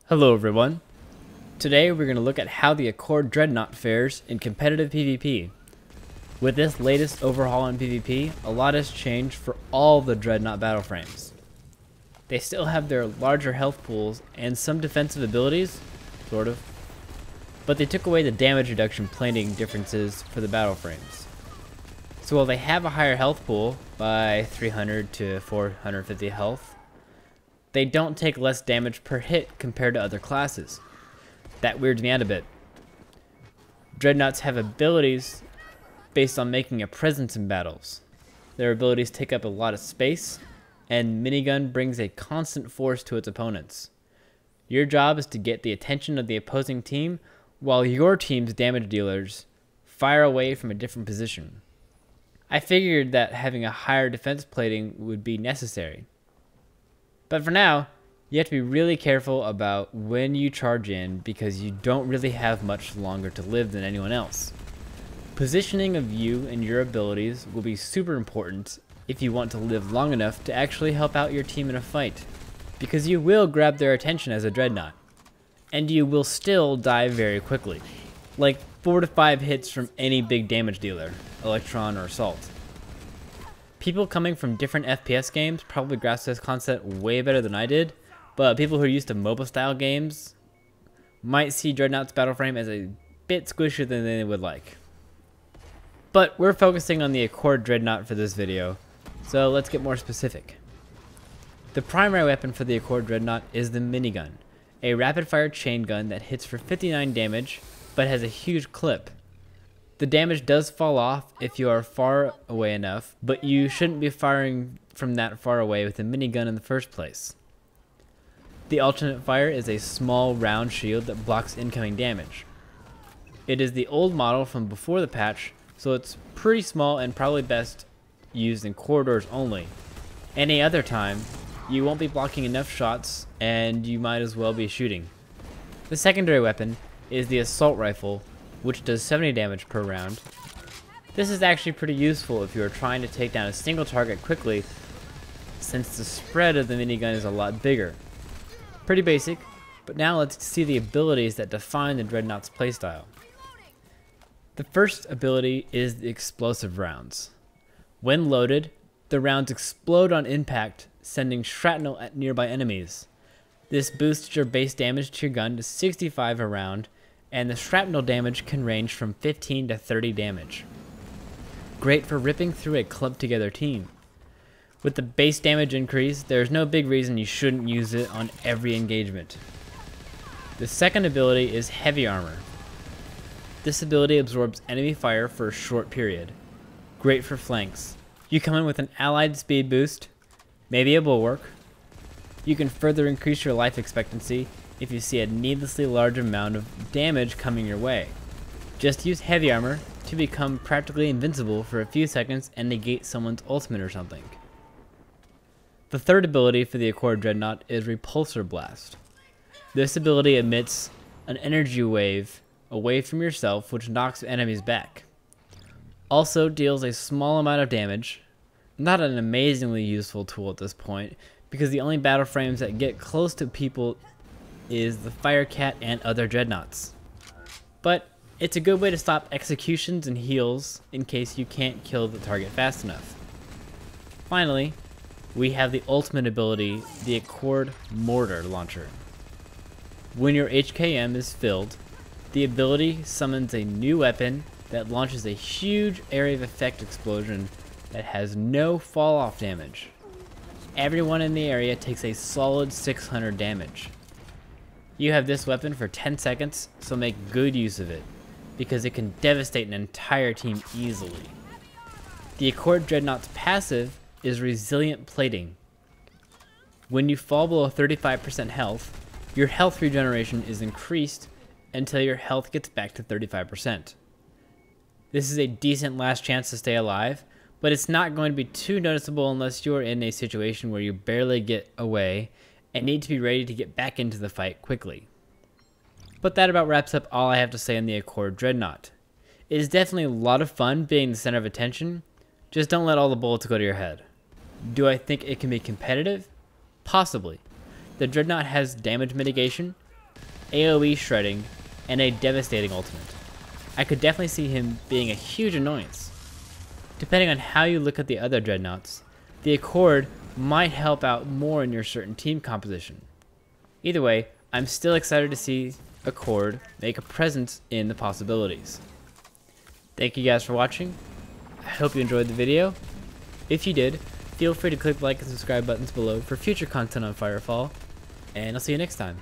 Hello everyone. Today we're going to look at how the Accord Dreadnaught fares in competitive PvP. With this latest overhaul in PvP, a lot has changed for all the Dreadnaught battle frames. They still have their larger health pools and some defensive abilities, sort of, but they took away the damage reduction plating differences for the battle frames. So while they have a higher health pool by 300 to 450 health, they don't take less damage per hit compared to other classes. That weirds me out a bit. Dreadnaughts have abilities based on making a presence in battles. Their abilities take up a lot of space, and minigun brings a constant force to its opponents. Your job is to get the attention of the opposing team while your team's damage dealers fire away from a different position. I figured that having a higher defense plating would be necessary. But for now, you have to be really careful about when you charge in because you don't really have much longer to live than anyone else. Positioning of you and your abilities will be super important if you want to live long enough to actually help out your team in a fight, because you will grab their attention as a Dreadnaught, and you will still die very quickly, like 4 to 5 hits from any big damage dealer, Electron or Assault. People coming from different FPS games probably grasp this concept way better than I did, but people who are used to MOBA style games might see Dreadnaught's battle frame as a bit squishier than they would like. But we're focusing on the Accord Dreadnaught for this video, so let's get more specific. The primary weapon for the Accord Dreadnaught is the minigun, a rapid fire chain gun that hits for 59 damage but has a huge clip. The damage does fall off if you are far away enough, but you shouldn't be firing from that far away with a minigun in the first place. The alternate fire is a small round shield that blocks incoming damage. It is the old model from before the patch, so it's pretty small and probably best used in corridors only. Any other time, you won't be blocking enough shots and you might as well be shooting. The secondary weapon is the assault rifle, which does 70 damage per round. This is actually pretty useful if you are trying to take down a single target quickly, since the spread of the minigun is a lot bigger. Pretty basic, but now let's see the abilities that define the Dreadnaught's playstyle. The first ability is the explosive rounds. When loaded, the rounds explode on impact, sending shrapnel at nearby enemies. This boosts your base damage to your gun to 65 a round, and the shrapnel damage can range from 15 to 30 damage. Great for ripping through a clumped together team. With the base damage increase, there's no big reason you shouldn't use it on every engagement. The second ability is heavy armor. This ability absorbs enemy fire for a short period. Great for flanks. You come in with an allied speed boost, maybe a bulwark. You can further increase your life expectancy if you see a needlessly large amount of damage coming your way. Just use heavy armor to become practically invincible for a few seconds and negate someone's ultimate or something. The third ability for the Accord Dreadnaught is Repulsor Blast. This ability emits an energy wave away from yourself which knocks enemies back. Also deals a small amount of damage. Not an amazingly useful tool at this point, because the only battle frames that get close to people is the Firecat and other Dreadnaughts. But it's a good way to stop executions and heals in case you can't kill the target fast enough. Finally, we have the ultimate ability, the Accord Mortar Launcher. When your HKM is filled, the ability summons a new weapon that launches a huge area of effect explosion that has no fall off damage. Everyone in the area takes a solid 600 damage. You have this weapon for 10 seconds, so make good use of it, because it can devastate an entire team easily. The Accord Dreadnaught's passive is Resilient Plating. When you fall below 35% health, your health regeneration is increased until your health gets back to 35%. This is a decent last chance to stay alive, but it's not going to be too noticeable unless you're in a situation where you barely get away and need to be ready to get back into the fight quickly. But that about wraps up all I have to say on the Accord Dreadnaught. It is definitely a lot of fun being the center of attention, just don't let all the bullets go to your head. Do I think it can be competitive? Possibly. The Dreadnaught has damage mitigation, AoE shredding, and a devastating ultimate. I could definitely see him being a huge annoyance. Depending on how you look at the other Dreadnaughts, the Accord might help out more in your certain team composition. Either way, I'm still excited to see Accord make a presence in the possibilities. Thank you guys for watching. I hope you enjoyed the video. If you did, feel free to click the like and subscribe buttons below for future content on Firefall, and I'll see you next time.